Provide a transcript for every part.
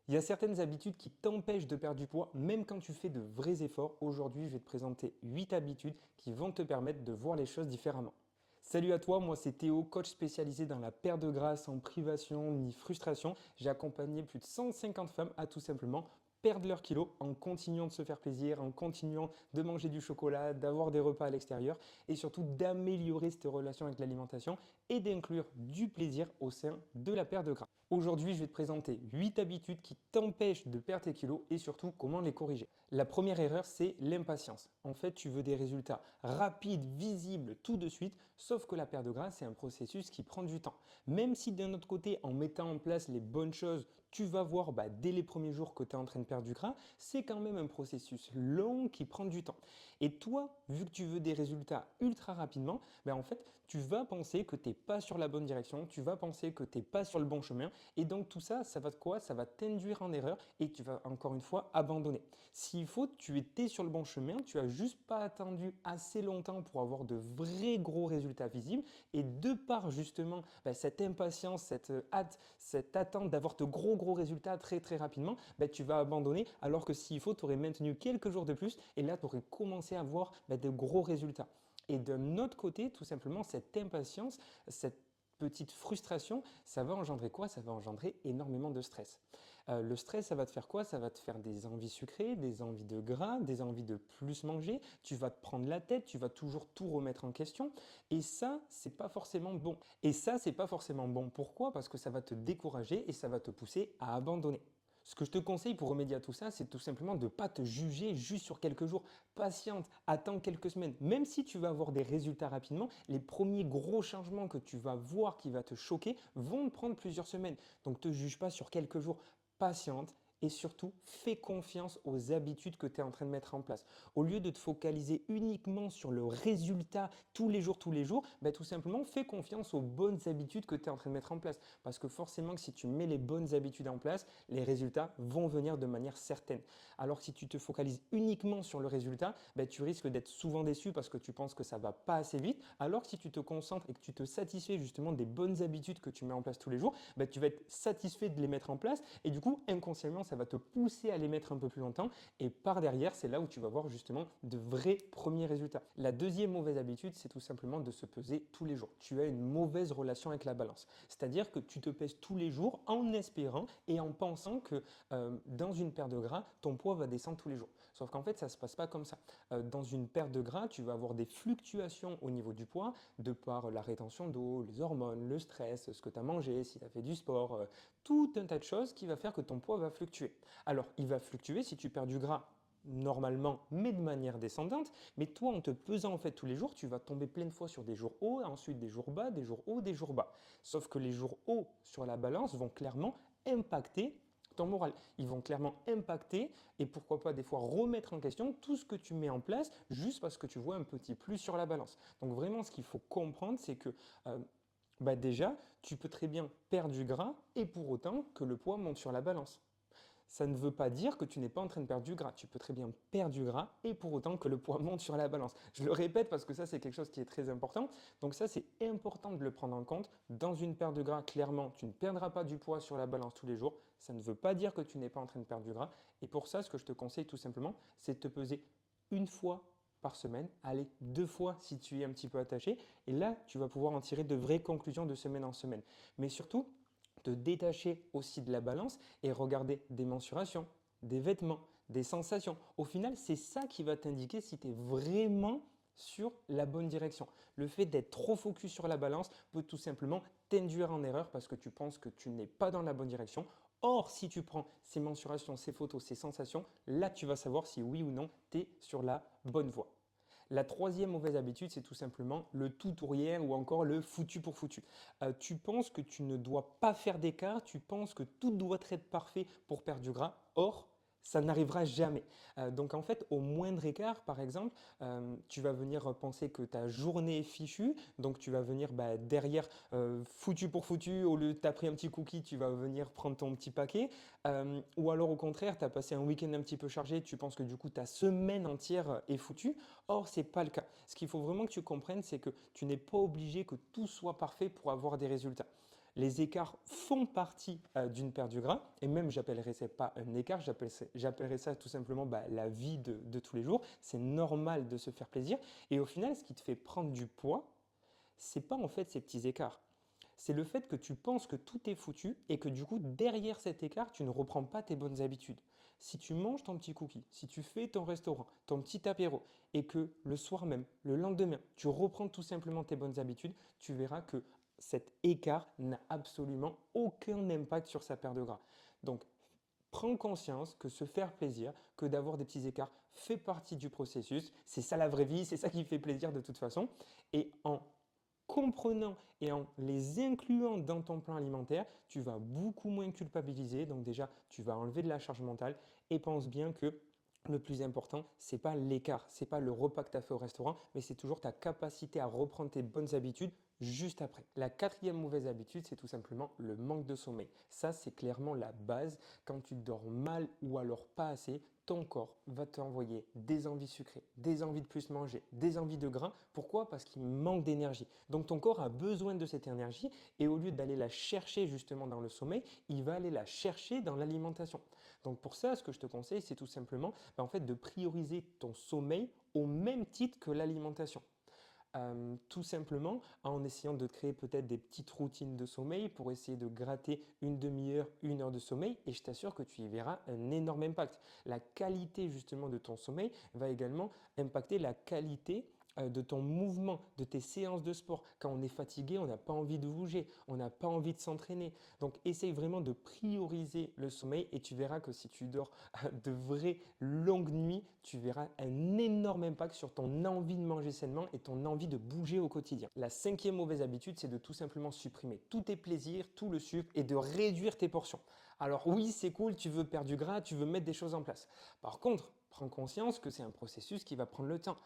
Il y a certaines habitudes qui t'empêchent de perdre du poids, même quand tu fais de vrais efforts. Aujourd'hui, je vais te présenter 8 habitudes qui vont te permettre de voir les choses différemment. Salut à toi, moi c'est Théo, coach spécialisé dans la perte de gras sans privation ni frustration. J'ai accompagné plus de 150 femmes à tout simplement perdre leurs kilos en continuant de se faire plaisir, en continuant de manger du chocolat, d'avoir des repas à l'extérieur et surtout d'améliorer cette relation avec l'alimentation et d'inclure du plaisir au sein de la perte de gras. Aujourd'hui, je vais te présenter 8 habitudes qui t'empêchent de perdre tes kilos et surtout comment les corriger. La première erreur, c'est l'impatience. En fait, tu veux des résultats rapides, visibles, tout de suite, sauf que la perte de gras, c'est un processus qui prend du temps. Même si d'un autre côté, en mettant en place les bonnes choses, tu vas voir dès les premiers jours que tu es en train de perdre du gras, c'est quand même un processus long qui prend du temps. Et toi, vu que tu veux des résultats ultra rapidement, en fait, tu vas penser que tu n'es pas sur la bonne direction, tu vas penser que tu n'es pas sur le bon chemin. Et donc tout ça, ça va de quoi? Ça va t'induire en erreur et tu vas encore une fois abandonner. S'il faut, tu étais sur le bon chemin, tu as juste pas attendu assez longtemps pour avoir de vrais gros résultats visibles. Et de par justement cette impatience, cette hâte, cette attente d'avoir de gros résultats très très rapidement, tu vas abandonner. Alors que s'il faut, tu aurais maintenu quelques jours de plus et là, tu aurais commencé à avoir de gros résultats. Et d'un autre côté, tout simplement, cette impatience, cette petite frustration, ça va engendrer quoi? Ça va engendrer énormément de stress. Le stress, ça va te faire quoi? Ça va te faire des envies sucrées, des envies de gras, des envies de plus manger. Tu vas te prendre la tête, tu vas toujours tout remettre en question. Et ça, c'est pas forcément bon. Et ça, c'est pas forcément bon. Pourquoi? Parce que ça va te décourager et ça va te pousser à abandonner. Ce que je te conseille pour remédier à tout ça, c'est tout simplement de ne pas te juger juste sur quelques jours. Patiente, attends quelques semaines. Même si tu vas avoir des résultats rapidement, les premiers gros changements que tu vas voir qui va te choquer vont prendre plusieurs semaines. Donc ne te juge pas sur quelques jours. Patiente et surtout fais confiance aux habitudes que tu es en train de mettre en place. Au lieu de te focaliser uniquement sur le résultat tous les jours, tout simplement fais confiance aux bonnes habitudes que tu es en train de mettre en place. Parce que forcément que si tu mets les bonnes habitudes en place, les résultats vont venir de manière certaine. Alors que si tu te focalises uniquement sur le résultat, tu risques d'être souvent déçu parce que tu penses que ça va pas assez vite. Alors que si tu te concentres et que tu te satisfais justement des bonnes habitudes que tu mets en place tous les jours, tu vas être satisfait de les mettre en place et du coup, inconsciemment, ça va te pousser à les mettre un peu plus longtemps et par derrière, c'est là où tu vas voir justement de vrais premiers résultats. La deuxième mauvaise habitude, c'est tout simplement de se peser tous les jours. Tu as une mauvaise relation avec la balance. C'est-à-dire que tu te pèses tous les jours en espérant et en pensant que dans une perte de gras, ton poids va descendre tous les jours. Sauf qu'en fait, ça ne se passe pas comme ça. Dans une perte de gras, tu vas avoir des fluctuations au niveau du poids de par la rétention d'eau, les hormones, le stress, ce que tu as mangé, si tu as fait du sport, tout un tas de choses qui va faire que ton poids va fluctuer. Alors, il va fluctuer si tu perds du gras normalement, mais de manière descendante. Mais toi, en te pesant en fait tous les jours, tu vas tomber plein de fois sur des jours hauts, ensuite des jours bas, des jours hauts, des jours bas. Sauf que les jours hauts sur la balance vont clairement impacter ton moral. Ils vont clairement impacter et pourquoi pas des fois remettre en question tout ce que tu mets en place juste parce que tu vois un petit plus sur la balance. Donc vraiment, ce qu'il faut comprendre, c'est que déjà, tu peux très bien perdre du gras et pour autant que le poids monte sur la balance. Ça ne veut pas dire que tu n'es pas en train de perdre du gras. Tu peux très bien perdre du gras et pour autant que le poids monte sur la balance. Je le répète parce que ça, c'est quelque chose qui est très important. Donc ça, c'est important de le prendre en compte. Dans une perte de gras, clairement, tu ne perdras pas du poids sur la balance tous les jours. Ça ne veut pas dire que tu n'es pas en train de perdre du gras. Et pour ça, ce que je te conseille tout simplement, c'est de te peser une fois par semaine, allez, 2 fois si tu es un petit peu attaché. Et là, tu vas pouvoir en tirer de vraies conclusions de semaine en semaine. Mais surtout, te détacher aussi de la balance et regarder des mensurations, des vêtements, des sensations. Au final, c'est ça qui va t'indiquer si tu es vraiment sur la bonne direction. Le fait d'être trop focus sur la balance peut tout simplement t'induire en erreur parce que tu penses que tu n'es pas dans la bonne direction. Or, si tu prends ces mensurations, ces photos, ces sensations, là, tu vas savoir si oui ou non, tu es sur la bonne voie. La troisième mauvaise habitude, c'est tout simplement le tout ou rien ou encore le foutu pour foutu. Tu penses que tu ne dois pas faire d'écart, tu penses que tout doit être parfait pour perdre du gras. Or, ça n'arrivera jamais. Donc en fait, au moindre écart, par exemple, tu vas venir penser que ta journée est fichue, donc tu vas venir derrière foutu pour foutu, au lieu de t'as pris un petit cookie, tu vas venir prendre ton petit paquet. Ou alors au contraire, tu as passé un week-end un petit peu chargé, tu penses que du coup ta semaine entière est foutue. Or, ce n'est pas le cas. Ce qu'il faut vraiment que tu comprennes, c'est que tu n'es pas obligé que tout soit parfait pour avoir des résultats. Les écarts font partie d'une perte du gras, et même j'appellerais ça pas un écart, j'appellerais ça tout simplement la vie de tous les jours. C'est normal de se faire plaisir, et au final, ce qui te fait prendre du poids, c'est pas en fait ces petits écarts. C'est le fait que tu penses que tout est foutu et que du coup, derrière cet écart, tu ne reprends pas tes bonnes habitudes. Si tu manges ton petit cookie, si tu fais ton restaurant, ton petit apéro, et que le soir même, le lendemain, tu reprends tout simplement tes bonnes habitudes, tu verras que cet écart n'a absolument aucun impact sur sa perte de gras. Donc, prends conscience que se faire plaisir, que d'avoir des petits écarts fait partie du processus. C'est ça la vraie vie, c'est ça qui fait plaisir de toute façon. Et en comprenant et en les incluant dans ton plan alimentaire, tu vas beaucoup moins culpabiliser. Donc déjà, tu vas enlever de la charge mentale et pense bien que le plus important, c'est pas l'écart, c'est pas le repas que tu as fait au restaurant, mais c'est toujours ta capacité à reprendre tes bonnes habitudes juste après. La quatrième mauvaise habitude, c'est tout simplement le manque de sommeil. Ça, c'est clairement la base. Quand tu dors mal ou alors pas assez, ton corps va t'envoyer des envies sucrées, des envies de plus manger, des envies de gras. Pourquoi? Parce qu'il manque d'énergie. Donc ton corps a besoin de cette énergie et au lieu d'aller la chercher justement dans le sommeil, il va aller la chercher dans l'alimentation. Donc pour ça, ce que je te conseille, c'est tout simplement en fait, de prioriser ton sommeil au même titre que l'alimentation. Tout simplement en essayant de créer peut-être des petites routines de sommeil pour essayer de gratter une demi-heure, une heure de sommeil et je t'assure que tu y verras un énorme impact. La qualité justement de ton sommeil va également impacter la qualité de ton mouvement, de tes séances de sport. Quand on est fatigué, on n'a pas envie de bouger, on n'a pas envie de s'entraîner. Donc essaye vraiment de prioriser le sommeil et tu verras que si tu dors de vraies longues nuits, tu verras un énorme impact sur ton envie de manger sainement et ton envie de bouger au quotidien. La cinquième mauvaise habitude, c'est de tout simplement supprimer tous tes plaisirs, tout le sucre et de réduire tes portions. Alors oui, c'est cool, tu veux perdre du gras, tu veux mettre des choses en place. Par contre, prends conscience que c'est un processus qui va prendre le temps.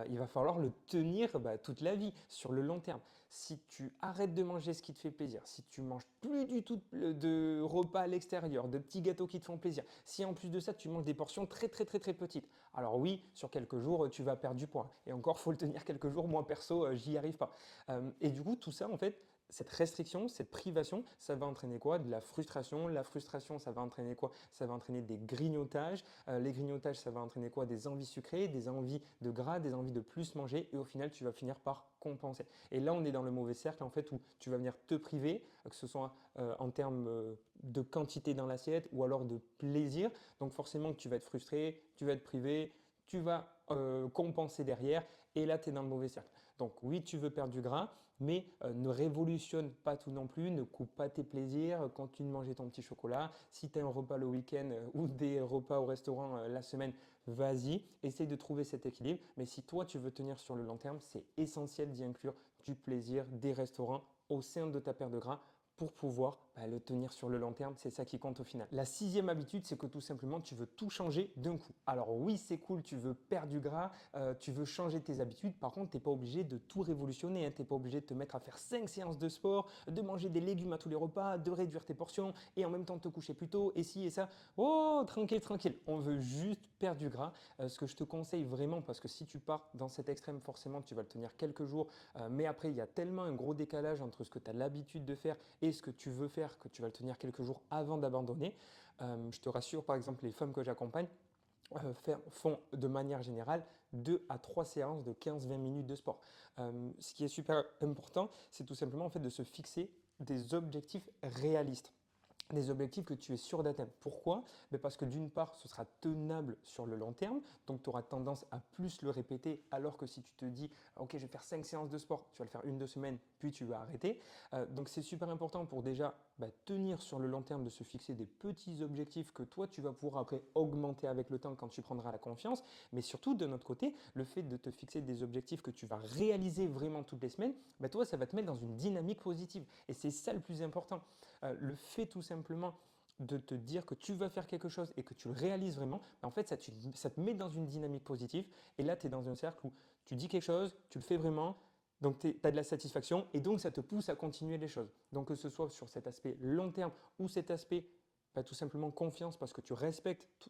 Il va falloir le tenir toute la vie, sur le long terme. Si tu arrêtes de manger ce qui te fait plaisir, si tu manges plus du tout de repas à l'extérieur, de petits gâteaux qui te font plaisir, si en plus de ça tu manges des portions très très très très petites, alors oui, sur quelques jours tu vas perdre du poids. Et encore, faut le tenir quelques jours. Moi perso, j'y arrive pas. Et du coup, tout ça en fait, cette restriction, cette privation, ça va entraîner quoi? De la frustration. La frustration, ça va entraîner quoi? Ça va entraîner des grignotages. Les grignotages, ça va entraîner quoi? Des envies sucrées, des envies de gras, des envies de plus manger. Et au final, tu vas finir par compenser. Et là, on est dans le mauvais cercle en fait où tu vas venir te priver, que ce soit en termes de quantité dans l'assiette ou alors de plaisir. Donc forcément, tu vas être frustré, tu vas être privé, tu vas compenser derrière et là, tu es dans le mauvais cercle. Donc oui, tu veux perdre du gras, mais ne révolutionne pas tout non plus, ne coupe pas tes plaisirs, continue de manger ton petit chocolat. Si tu as un repas le week-end ou des repas au restaurant la semaine, vas-y, essaye de trouver cet équilibre. Mais si toi, tu veux tenir sur le long terme, c'est essentiel d'y inclure du plaisir, des restaurants au sein de ta perte de gras pour pouvoir le tenir sur le long terme. C'est ça qui compte au final. La sixième habitude, c'est que tout simplement, tu veux tout changer d'un coup. Alors oui, c'est cool, tu veux perdre du gras, tu veux changer tes habitudes. Par contre, tu n'es pas obligé de tout révolutionner. Tu n'es pas obligé de te mettre à faire 5 séances de sport, de manger des légumes à tous les repas, de réduire tes portions et en même temps de te coucher plus tôt et ci et ça. Oh, tranquille, tranquille. On veut juste perdre du gras. Ce que je te conseille vraiment, parce que si tu pars dans cet extrême, forcément, tu vas le tenir quelques jours. Mais après, il y a tellement un gros décalage entre ce que tu as l'habitude de faire et ce que tu veux faire que tu vas le tenir quelques jours avant d'abandonner. Je te rassure, par exemple, les femmes que j'accompagne font de manière générale 2 à 3 séances de 15-20 minutes de sport. Ce qui est super important, c'est tout simplement en fait, de se fixer des objectifs réalistes. Des objectifs que tu es sûr d'atteindre. Pourquoi? Parce que d'une part, ce sera tenable sur le long terme, donc tu auras tendance à plus le répéter, alors que si tu te dis, ok, je vais faire 5 séances de sport, tu vas le faire 1-2 semaines, puis tu vas arrêter. Donc c'est super important pour déjà tenir sur le long terme, de se fixer des petits objectifs que toi, tu vas pouvoir après augmenter avec le temps quand tu prendras la confiance. Mais surtout, de notre côté, le fait de te fixer des objectifs que tu vas réaliser vraiment toutes les semaines, toi, ça va te mettre dans une dynamique positive. Et c'est ça le plus important. Le fait tout simplement de te dire que tu vas faire quelque chose et que tu le réalises vraiment, en fait, ça te met dans une dynamique positive. Et là, tu es dans un cercle où tu dis quelque chose, tu le fais vraiment, donc tu as de la satisfaction et donc ça te pousse à continuer les choses. Donc que ce soit sur cet aspect long terme ou cet aspect tout simplement confiance parce que tu respectes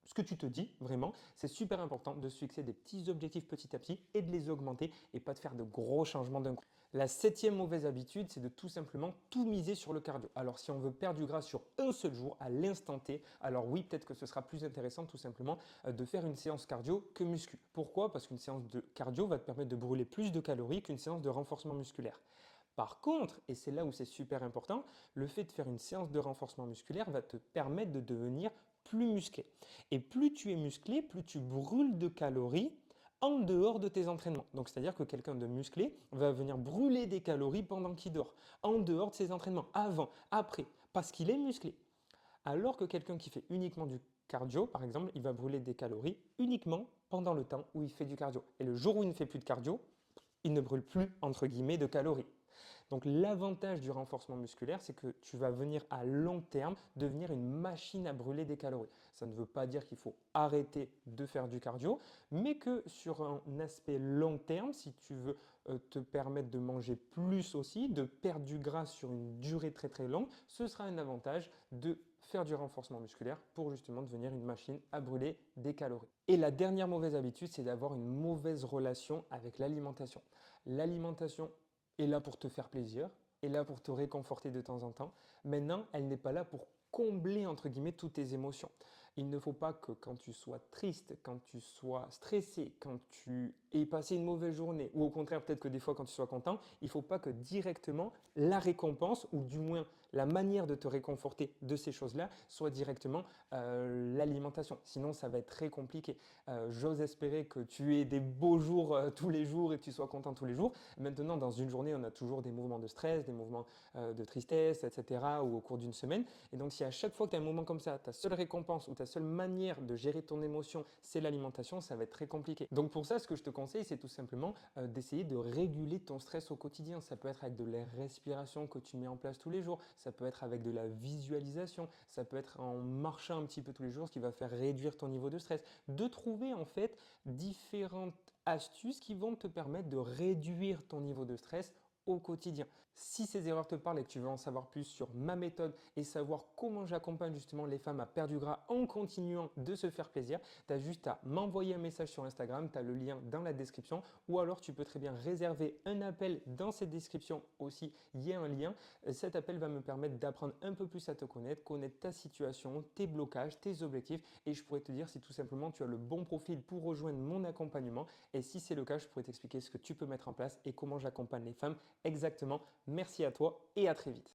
ce que tu te dis vraiment. C'est super important de se fixer des petits objectifs petit à petit et de les augmenter et pas de faire de gros changements d'un coup. La septième mauvaise habitude, c'est de tout simplement tout miser sur le cardio. Alors si on veut perdre du gras sur un seul jour, à l'instant T, alors oui, peut-être que ce sera plus intéressant tout simplement de faire une séance cardio que muscu. Pourquoi? Parce qu'une séance de cardio va te permettre de brûler plus de calories qu'une séance de renforcement musculaire. Par contre, et c'est là où c'est super important, le fait de faire une séance de renforcement musculaire va te permettre de devenir plus musclé. Et plus tu es musclé, plus tu brûles de calories en dehors de tes entraînements. Donc, c'est-à-dire que quelqu'un de musclé va venir brûler des calories pendant qu'il dort, en dehors de ses entraînements, avant, après, parce qu'il est musclé. Alors que quelqu'un qui fait uniquement du cardio, par exemple, il va brûler des calories uniquement pendant le temps où il fait du cardio. Et le jour où il ne fait plus de cardio, il ne brûle plus, entre guillemets, de calories. Donc l'avantage du renforcement musculaire, c'est que tu vas venir à long terme devenir une machine à brûler des calories. Ça ne veut pas dire qu'il faut arrêter de faire du cardio, mais que sur un aspect long terme, si tu veux te permettre de manger plus aussi, de perdre du gras sur une durée très très longue, ce sera un avantage de faire du renforcement musculaire pour justement devenir une machine à brûler des calories. Et la dernière mauvaise habitude, c'est d'avoir une mauvaise relation avec l'alimentation. L'alimentation est là pour te faire plaisir, est là pour te réconforter de temps en temps. Maintenant, elle n'est pas là pour combler entre guillemets toutes tes émotions. Il ne faut pas que quand tu sois triste, quand tu sois stressé, quand tu aies passé une mauvaise journée, ou au contraire peut-être que des fois quand tu sois content, il ne faut pas que directement la récompense, ou du moins la manière de te réconforter de ces choses-là, soit directement l'alimentation. Sinon, ça va être très compliqué. J'ose espérer que tu aies des beaux jours tous les jours et que tu sois content tous les jours. Maintenant, dans une journée, on a toujours des mouvements de stress, des mouvements de tristesse, etc. ou au cours d'une semaine. Et donc, si à chaque fois que tu as un moment comme ça, ta seule récompense ou ta seule manière de gérer ton émotion, c'est l'alimentation, ça va être très compliqué. Donc, pour ça, ce que je te conseille, c'est tout simplement d'essayer de réguler ton stress au quotidien. Ça peut être avec de la respiration que tu mets en place tous les jours, ça peut être avec de la visualisation, ça peut être en marchant un petit peu tous les jours, ce qui va faire réduire ton niveau de stress. De trouver en fait différentes astuces qui vont te permettre de réduire ton niveau de stress au quotidien. Si ces erreurs te parlent et que tu veux en savoir plus sur ma méthode et savoir comment j'accompagne justement les femmes à perdre du gras en continuant de se faire plaisir, tu as juste à m'envoyer un message sur Instagram, tu as le lien dans la description ou alors tu peux très bien réserver un appel dans cette description aussi, il y a un lien. Cet appel va me permettre d'apprendre un peu plus à te connaître ta situation, tes blocages, tes objectifs et je pourrais te dire si tout simplement tu as le bon profil pour rejoindre mon accompagnement et si c'est le cas, je pourrais t'expliquer ce que tu peux mettre en place et comment j'accompagne les femmes exactement. Merci à toi et à très vite.